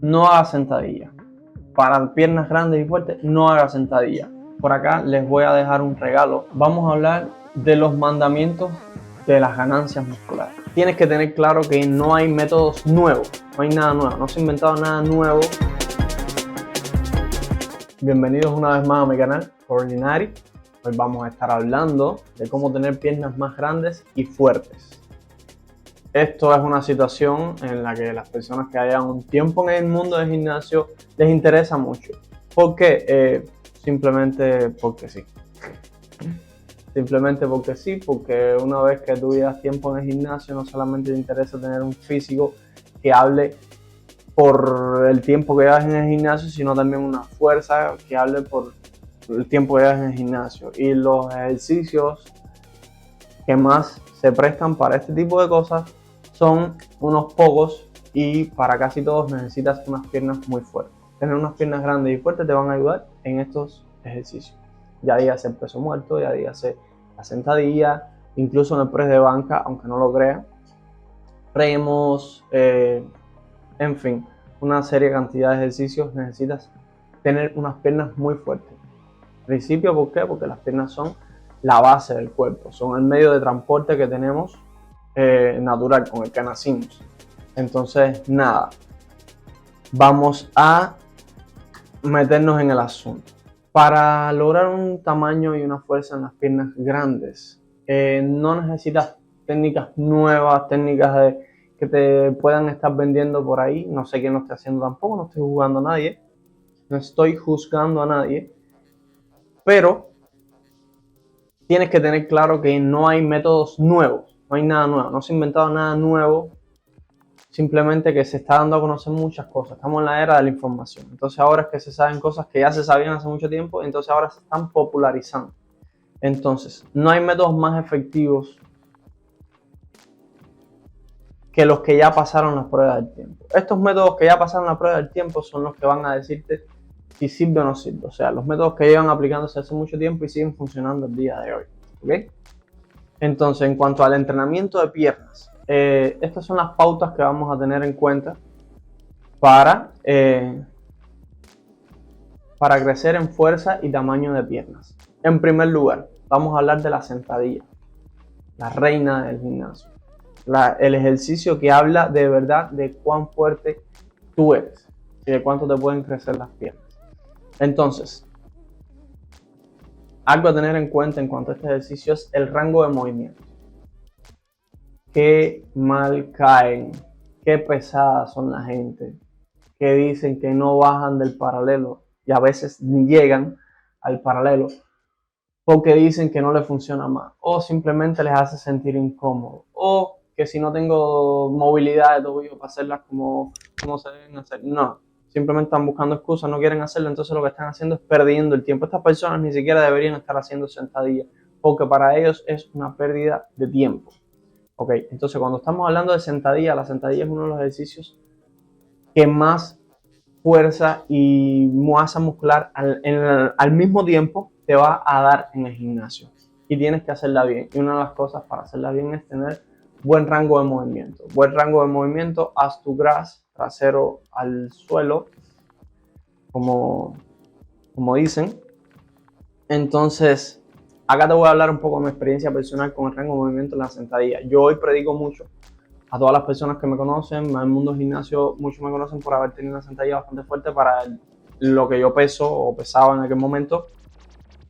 No haga sentadilla. Para piernas grandes y fuertes, no haga sentadilla. Por acá les voy a dejar un regalo. Vamos a hablar de los mandamientos de las ganancias musculares. Tienes que tener claro que no hay métodos nuevos, no hay nada nuevo, no se ha inventado nada nuevo. Bienvenidos una vez más a mi canal Ordinary. Hoy vamos a estar hablando de cómo tener piernas más grandes y fuertes. Esto es una situación en la que las personas que hayan un tiempo en el mundo del gimnasio les interesa mucho. ¿Por qué? Simplemente porque sí. Simplemente porque sí, porque una vez que tú llevas tiempo en el gimnasio, no solamente te interesa tener un físico que hable por el tiempo que llevas en el gimnasio, sino también una fuerza que hable por el tiempo que llevas en el gimnasio. Y los ejercicios que más se prestan para este tipo de cosas son unos pocos, y para casi todos necesitas unas piernas muy fuertes. Tener unas piernas grandes y fuertes te van a ayudar en estos ejercicios. Ya dígase el peso muerto, ya dígase la sentadilla, incluso en el press de banca, aunque no lo crean, remos, en fin, una serie de cantidad de ejercicios. Necesitas tener unas piernas muy fuertes. Principio, ¿por qué? Porque las piernas son la base del cuerpo, son el medio de transporte que tenemos natural, con el que nacimos. Entonces, nada, vamos a meternos en el asunto. Para lograr un tamaño y una fuerza en las piernas grandes, no necesitas técnicas nuevas, técnicas que te puedan estar vendiendo por ahí. No sé quién lo está haciendo tampoco, no estoy juzgando a nadie, no estoy juzgando a nadie, pero tienes que tener claro que no hay métodos nuevos, no hay nada nuevo, no se ha inventado nada nuevo, simplemente que se está dando a conocer muchas cosas. Estamos en la era de la información, entonces ahora es que se saben cosas que ya se sabían hace mucho tiempo, entonces ahora se están popularizando. Entonces, no hay métodos más efectivos que los que ya pasaron las pruebas del tiempo. Estos métodos que ya pasaron la prueba del tiempo son los que van a decirte si sirve o no sirve. O sea, los métodos que llevan aplicándose hace mucho tiempo y siguen funcionando el día de hoy. ¿Okay? Entonces, en cuanto al entrenamiento de piernas, estas son las pautas que vamos a tener en cuenta para crecer en fuerza y tamaño de piernas. En primer lugar, vamos a hablar de la sentadilla, la reina del gimnasio. El ejercicio que habla de verdad de cuán fuerte tú eres y de cuánto te pueden crecer las piernas. Entonces, algo a tener en cuenta en cuanto a este ejercicio es el rango de movimiento. Qué mal caen, qué pesadas son la gente que dicen que no bajan del paralelo y a veces ni llegan al paralelo porque dicen que no les funciona más, o simplemente les hace sentir incómodo, o que si no tengo movilidad de tobillo para hacerlas como se deben hacer. No, simplemente están buscando excusas, no quieren hacerlo, entonces lo que están haciendo es perdiendo el tiempo. Estas personas ni siquiera deberían estar haciendo sentadillas, porque para ellos es una pérdida de tiempo. Ok, entonces cuando estamos hablando de sentadilla, la sentadilla es uno de los ejercicios que más fuerza y masa muscular al mismo tiempo te va a dar en el gimnasio, y tienes que hacerla bien. Y una de las cosas para hacerla bien es tener buen rango de movimiento. Buen rango de movimiento, haz tu grass, trasero al suelo, como dicen. Entonces, acá te voy a hablar un poco de mi experiencia personal con el rango de movimiento en la sentadilla. Yo hoy predico mucho a todas las personas que me conocen, en el mundo del gimnasio, muchos me conocen por haber tenido una sentadilla bastante fuerte para lo que yo peso o pesaba en aquel momento.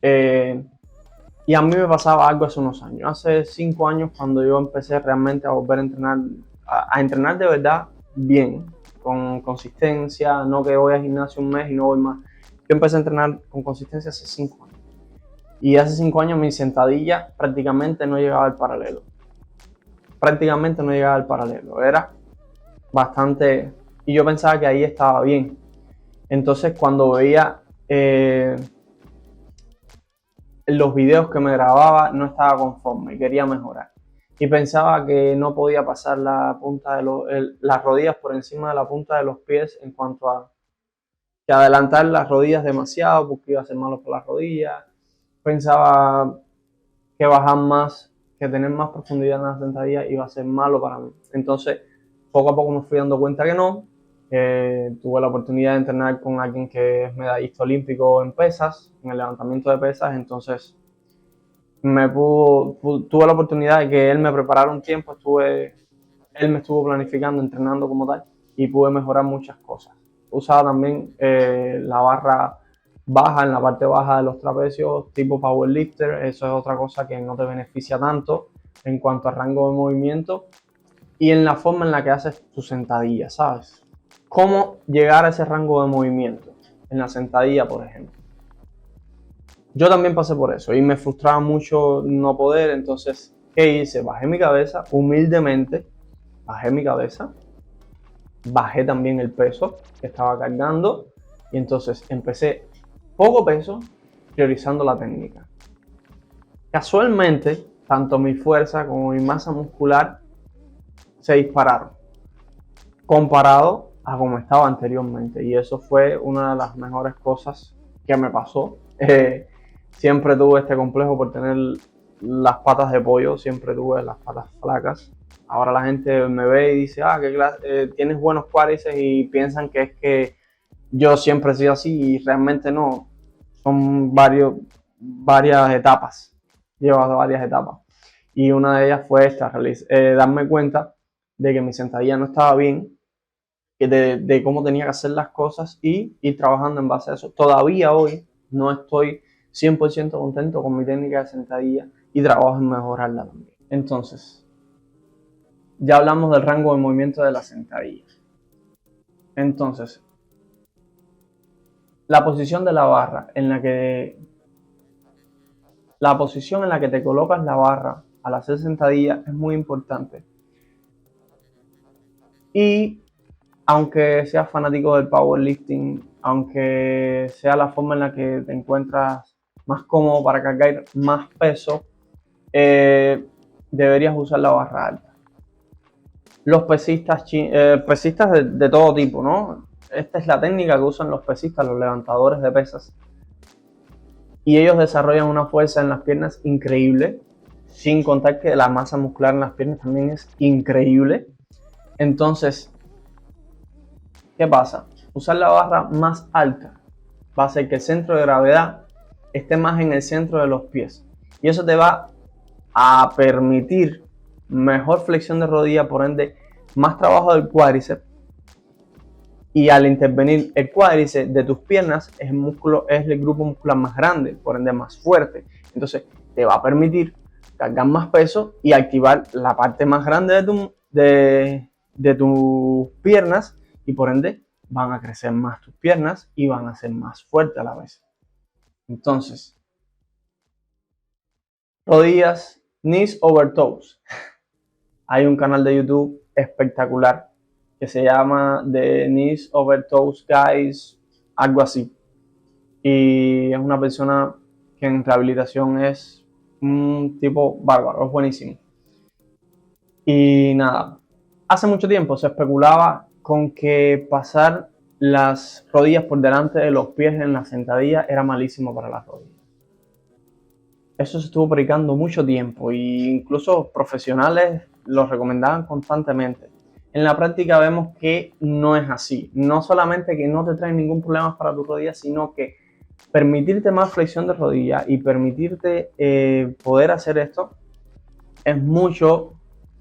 Y a mí me pasaba algo hace unos años. Hace 5 años, cuando yo empecé realmente a volver a entrenar, a entrenar de verdad bien, con consistencia, no que voy al gimnasio un mes y no voy más. Yo empecé a entrenar con consistencia hace 5 años. Y hace 5 años mi sentadilla prácticamente no llegaba al paralelo. Prácticamente no llegaba al paralelo. Era bastante, y yo pensaba que ahí estaba bien. Entonces cuando veía los videos que me grababa, no estaba conforme y quería mejorar, y pensaba que no podía pasar la punta de las rodillas por encima de la punta de los pies, en cuanto a que adelantar las rodillas demasiado porque iba a ser malo para las rodillas. Pensaba que bajar más, que tener más profundidad en la sentadilla iba a ser malo para mí. Entonces poco a poco me fui dando cuenta que no, Tuve la oportunidad de entrenar con alguien que es medallista olímpico en pesas, en el levantamiento de pesas, entonces tuve la oportunidad de que él me preparara un tiempo, él me estuvo planificando, entrenando como tal, y pude mejorar muchas cosas. Usaba también la barra baja, en la parte baja de los trapecios, tipo powerlifter. Eso es otra cosa que no te beneficia tanto en cuanto a rango de movimiento y en la forma en la que haces tu sentadilla, ¿sabes? ¿Cómo llegar a ese rango de movimiento? En la sentadilla, por ejemplo. Yo también pasé por eso y me frustraba mucho no poder, entonces, ¿qué hice? Bajé mi cabeza, humildemente, bajé mi cabeza, bajé también el peso que estaba cargando y entonces empecé poco peso, priorizando la técnica. Casualmente, tanto mi fuerza como mi masa muscular se dispararon comparado a como estaba anteriormente, y eso fue una de las mejores cosas que me pasó. Siempre tuve este complejo por tener las patas de pollo, siempre tuve las patas flacas. Ahora la gente me ve y dice, tienes buenos cuádriceps, y piensan que es que yo siempre he sido así, y realmente no. Son varias etapas, llevado varias etapas. Y una de ellas fue esta, darme cuenta de que mi sentadilla no estaba bien, de cómo tenía que hacer las cosas y ir trabajando en base a eso. Todavía hoy no estoy 100% contento con mi técnica de sentadilla y trabajo en mejorarla también. Entonces, ya hablamos del rango de movimiento de la sentadilla. Entonces, la posición de la barra, la posición en la que te colocas la barra al hacer sentadilla es muy importante. Y aunque seas fanático del powerlifting, aunque sea la forma en la que te encuentras más cómodo para cargar más peso, deberías usar la barra alta. Los pesistas de todo tipo, ¿no? Esta es la técnica que usan los pesistas, los levantadores de pesas. Y ellos desarrollan una fuerza en las piernas increíble, sin contar que la masa muscular en las piernas también es increíble. Entonces, ¿qué pasa? Usar la barra más alta va a hacer que el centro de gravedad esté más en el centro de los pies. Y eso te va a permitir mejor flexión de rodilla, por ende, más trabajo del cuádriceps. Y al intervenir el cuádriceps de tus piernas, es el grupo muscular más grande, por ende más fuerte. Entonces, te va a permitir cargar más peso y activar la parte más grande de tus piernas, y por ende van a crecer más tus piernas y van a ser más fuertes a la vez. Entonces, rodillas, knees over toes. Hay un canal de YouTube espectacular que se llama The Knees Over Toes Guys, algo así. Y es una persona que en rehabilitación es un tipo bárbaro, es buenísimo. Y nada, hace mucho tiempo se especulaba con que pasar las rodillas por delante de los pies en la sentadilla era malísimo para las rodillas. Eso se estuvo predicando mucho tiempo, e incluso profesionales lo recomendaban constantemente. En la práctica vemos que no es así. No solamente que no te trae ningún problema para tu rodilla, sino que permitirte más flexión de rodilla y permitirte poder hacer esto es mucho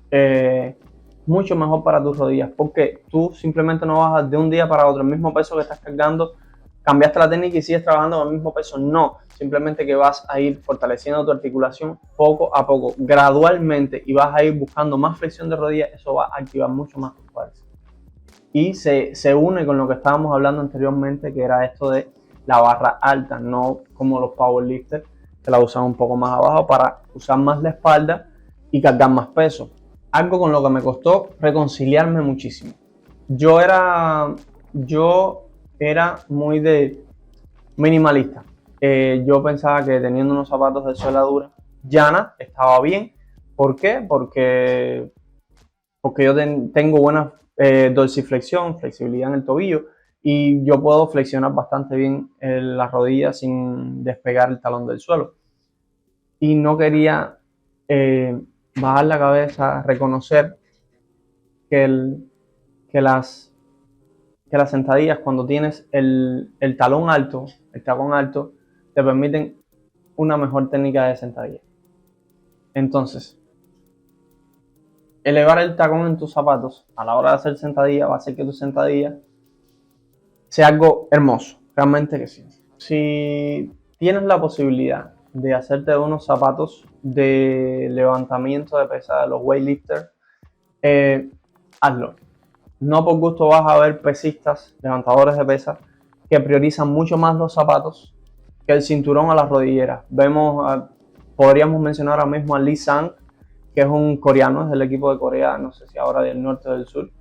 mejor para tus rodillas, porque tú simplemente no bajas de un día para otro el mismo peso que estás cargando, cambiaste la técnica y sigues trabajando con el mismo peso. No, simplemente que vas a ir fortaleciendo tu articulación poco a poco, gradualmente, y vas a ir buscando más flexión de rodilla. Eso va a activar mucho más tu fuerza. Y se une con lo que estábamos hablando anteriormente, que era esto de la barra alta, no como los powerlifters, que la usan un poco más abajo para usar más la espalda y cargar más peso. Algo con lo que me costó reconciliarme muchísimo. Yo era muy de minimalista. Yo pensaba que teniendo unos zapatos de suela dura llana estaba bien. ¿Por qué? Porque yo tengo buena dorsiflexión, flexibilidad en el tobillo, y yo puedo flexionar bastante bien la rodilla sin despegar el talón del suelo. Y no quería bajar la cabeza, reconocer que las que las sentadillas, cuando tienes el tacón alto, te permiten una mejor técnica de sentadilla. Entonces, elevar el tacón en tus zapatos a la hora de hacer sentadilla va a hacer que tu sentadilla sea algo hermoso, realmente que sí. Si tienes la posibilidad de hacerte unos zapatos de levantamiento de pesas de los weightlifters, hazlo. No por gusto vas a ver pesistas, levantadores de pesas, que priorizan mucho más los zapatos que el cinturón a las rodilleras. Podríamos mencionar ahora mismo a Lee Sang, que es un coreano, es del equipo de Corea, no sé si ahora del norte o del sur,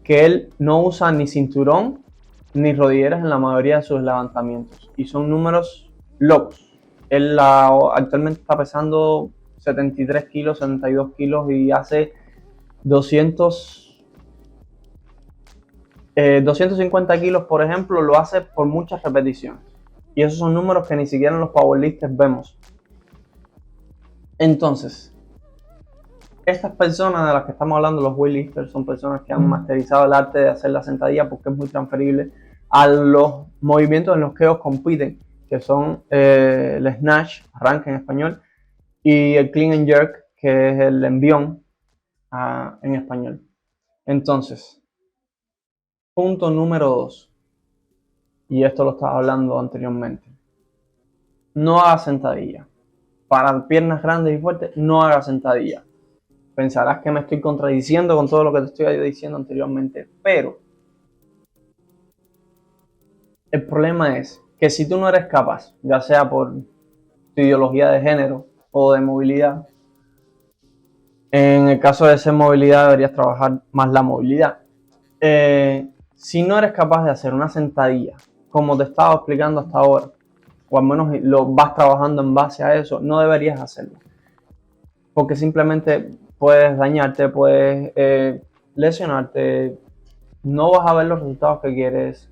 que él no usa ni cinturón ni rodilleras en la mayoría de sus levantamientos. Y son números locos. Él actualmente está pesando 73 kilos, 72 kilos y hace 250 kilos, por ejemplo, lo hace por muchas repeticiones. Y esos son números que ni siquiera en los powerlifters vemos. Entonces, estas personas de las que estamos hablando, los weightlifters, son personas que han masterizado el arte de hacer la sentadilla porque es muy transferible a los movimientos en los que ellos compiten, que son el snatch, arranque en español, y el clean and jerk, que es el envión en español. Entonces, punto número 2, y esto lo estaba hablando anteriormente, no haga sentadilla. Para piernas grandes y fuertes, no haga sentadilla. Pensarás que me estoy contradiciendo con todo lo que te estoy diciendo anteriormente, pero el problema es que si tú no eres capaz, ya sea por tu ideología de género o de movilidad, en el caso de ser movilidad deberías trabajar más la movilidad. Si no eres capaz de hacer una sentadilla, como te estaba explicando hasta ahora, o al menos lo vas trabajando en base a eso, no deberías hacerlo. Porque simplemente puedes dañarte, puedes lesionarte, no vas a ver los resultados que quieres.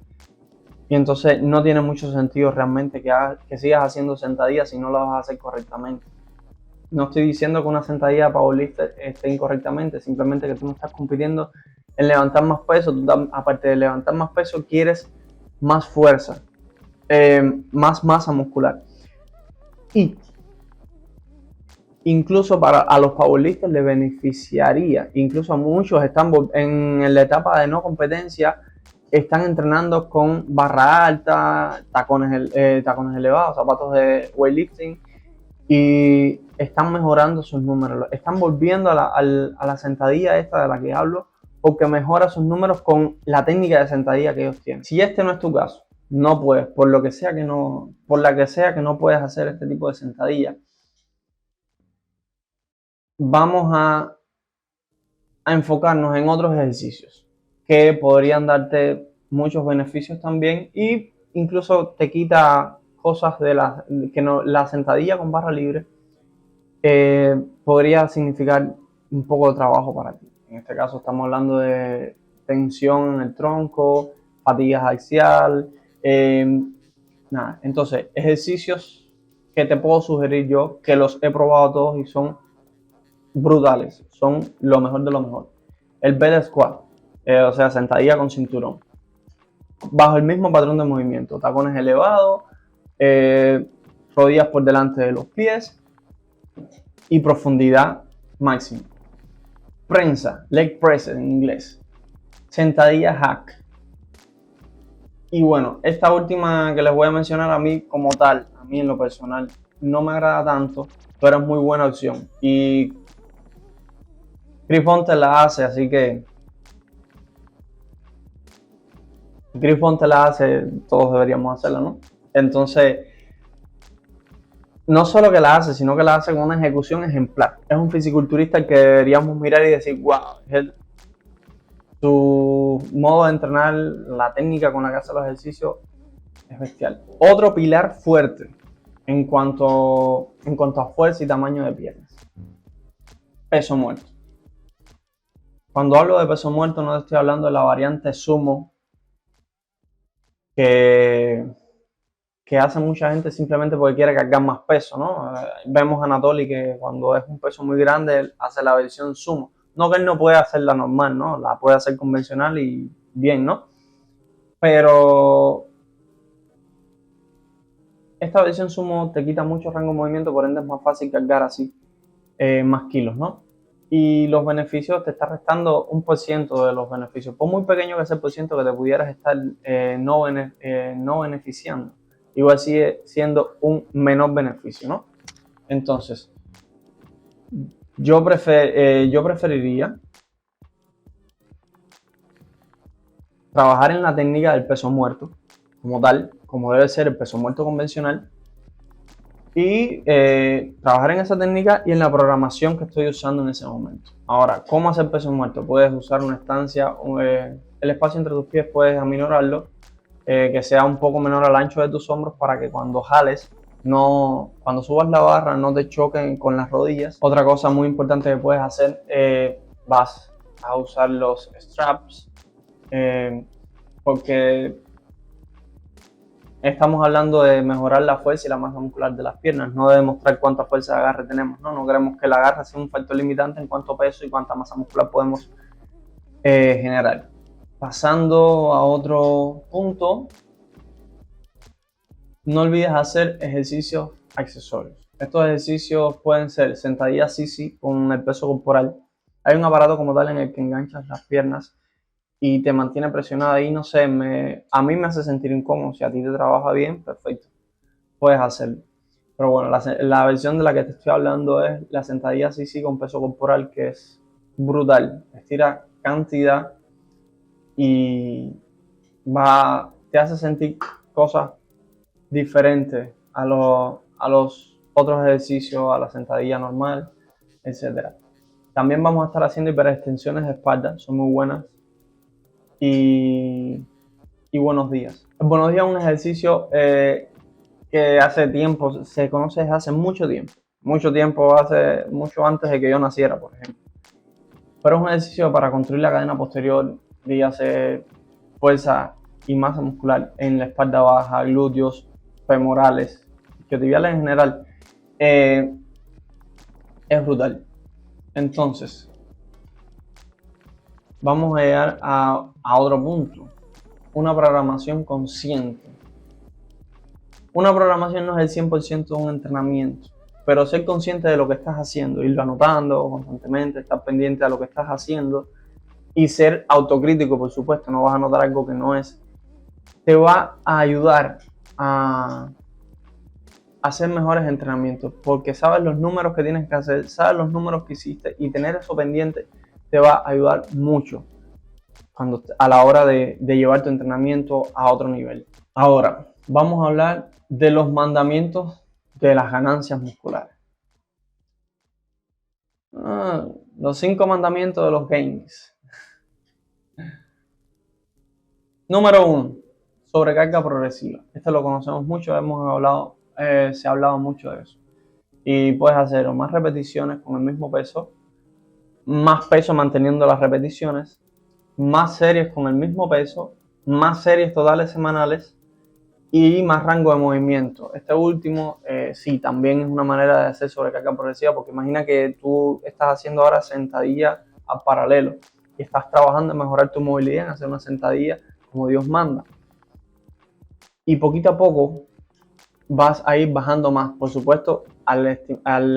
Y entonces no tiene mucho sentido realmente que sigas haciendo sentadillas si no las vas a hacer correctamente. No estoy diciendo que una sentadilla powerlifter esté incorrectamente, simplemente que tú no estás compitiendo en levantar más peso. Tú, aparte de levantar más peso, quieres más fuerza, más masa muscular. Y incluso a los powerlifters les beneficiaría, incluso a muchos están en la etapa de no competencia, están entrenando con barra alta, tacones elevados, zapatos de weightlifting, y están mejorando sus números, están volviendo a la sentadilla esta de la que hablo, porque mejora sus números con la técnica de sentadilla que ellos tienen. Si este no es tu caso, no puedes, por la que sea que no puedes hacer este tipo de sentadilla, vamos a enfocarnos en otros ejercicios que podrían darte muchos beneficios también, y incluso te quita cosas de la sentadilla con barra libre podría significar un poco de trabajo para ti. En este caso estamos hablando de tensión en el tronco, fatiga axial, entonces ejercicios que te puedo sugerir yo, que los he probado todos y son brutales, son lo mejor de lo mejor. El bell squat, o sea, sentadilla con cinturón, bajo el mismo patrón de movimiento, tacones elevados, rodillas por delante de los pies y profundidad máxima. Prensa, leg press en inglés, sentadilla hack. Y bueno, esta última que les voy a mencionar, a mí como tal, a mí en lo personal, no me agrada tanto, pero es muy buena opción. Y Chris Fonte la hace, así que Chris Fonte la hace, todos deberíamos hacerla, ¿no? Entonces, no solo que la hace, sino que la hace con una ejecución ejemplar. Es un fisiculturista que deberíamos mirar y decir, wow, su modo de entrenar, la técnica con la que hace los ejercicios es bestial. Otro pilar fuerte en cuanto a fuerza y tamaño de piernas. Peso muerto. Cuando hablo de peso muerto no estoy hablando de la variante sumo que hace mucha gente simplemente porque quiere cargar más peso, ¿no? Vemos a Anatoly que cuando es un peso muy grande él hace la versión sumo. No que él no puede hacer la normal, ¿no? La puede hacer convencional y bien, ¿no? Pero esta versión sumo te quita mucho rango de movimiento, por ende es más fácil cargar así más kilos, ¿no? Y los beneficios te está restando 1% de los beneficios. Por muy pequeño que sea el por ciento que te pudieras estar no beneficiando, igual sigue siendo un menor beneficio, ¿no? Entonces, yo preferiría trabajar en la técnica del peso muerto, como tal, como debe ser el peso muerto convencional, y trabajar en esa técnica y en la programación que estoy usando en ese momento. Ahora, ¿cómo hacer peso muerto? Puedes usar una estancia, el espacio entre tus pies puedes aminorarlo, que sea un poco menor al ancho de tus hombros para que cuando jales, cuando subas la barra no te choquen con las rodillas. Otra cosa muy importante que puedes hacer, vas a usar los straps, porque estamos hablando de mejorar la fuerza y la masa muscular de las piernas, no de demostrar cuánta fuerza de agarre tenemos, ¿no? No queremos que el agarre sea un factor limitante en cuánto peso y cuánta masa muscular podemos generar. Pasando a otro punto, no olvides hacer ejercicios accesorios. Estos ejercicios pueden ser sentadillas sisi con el peso corporal. Hay un aparato como tal en el que enganchas las piernas y te mantiene presionada y no sé, a mí me hace sentir incómodo. Si a ti te trabaja bien, perfecto, puedes hacerlo. Pero bueno, la versión de la que te estoy hablando es la sentadilla sisi con peso corporal, que es brutal. Estira cantidad y te hace sentir cosas diferentes a los otros ejercicios, a la sentadilla normal, etc. También vamos a estar haciendo hiperextensiones de espalda, son muy buenas. Y buenos días. El buenos días es un ejercicio que hace tiempo, se conoce desde hace mucho tiempo, hace mucho antes de que yo naciera, por ejemplo. Pero es un ejercicio para construir la cadena posterior y hacer fuerza y masa muscular en la espalda baja, glúteos, femorales, isquiotibiales en general. Es brutal. Entonces, vamos a llegar a otro punto. Una programación consciente. Una programación no es el 100% de un entrenamiento, pero ser consciente de lo que estás haciendo, irlo anotando constantemente, estar pendiente de lo que estás haciendo y ser autocrítico, por supuesto, no vas a anotar algo que no es, te va a ayudar a hacer mejores entrenamientos, porque sabes los números que tienes que hacer, sabes los números que hiciste y tener eso pendiente te va a ayudar mucho a la hora de llevar tu entrenamiento a otro nivel. Ahora, vamos a hablar de los mandamientos de las ganancias musculares. Los 5 mandamientos de los gains. Número 1, sobrecarga progresiva. Esto lo conocemos mucho, se ha hablado mucho de eso. Y puedes hacer más repeticiones con el mismo peso, más peso manteniendo las repeticiones, más series con el mismo peso, más series totales semanales y más rango de movimiento. Este último sí, también es una manera de hacer sobrecarga progresiva, porque imagina que tú estás haciendo ahora sentadilla a paralelo y estás trabajando en mejorar tu movilidad, en hacer una sentadilla como Dios manda. Y poquito a poco vas a ir bajando más. Por supuesto, al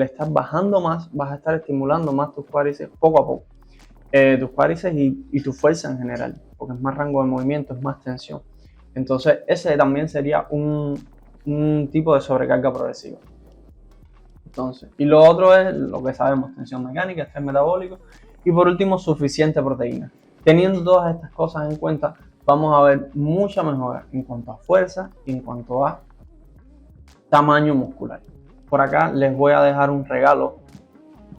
estar bajando más, vas a estar estimulando más tus cuádriceps poco a poco. Tus cuádriceps y tu fuerza en general, porque es más rango de movimiento, es más tensión. Entonces, ese también sería un tipo de sobrecarga progresiva. Entonces, y lo otro es lo que sabemos, tensión mecánica, estrés metabólico y por último, suficiente proteína. Teniendo todas estas cosas en cuenta, vamos a ver mucha mejora en cuanto a fuerza y en cuanto a tamaño muscular. Por acá les voy a dejar un regalo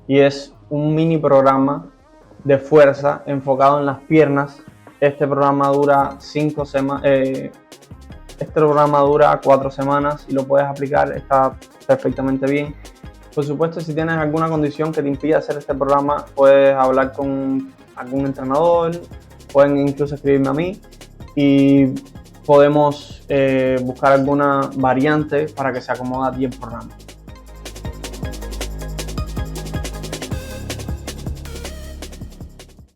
y es un mini programa de fuerza enfocado en las piernas. Este programa dura 4 semanas y lo puedes aplicar, está perfectamente bien. Por supuesto, si tienes alguna condición que te impida hacer este programa, puedes hablar con algún entrenador, pueden incluso escribirme a mí y podemos buscar alguna variante para que se acomode a ti el programa.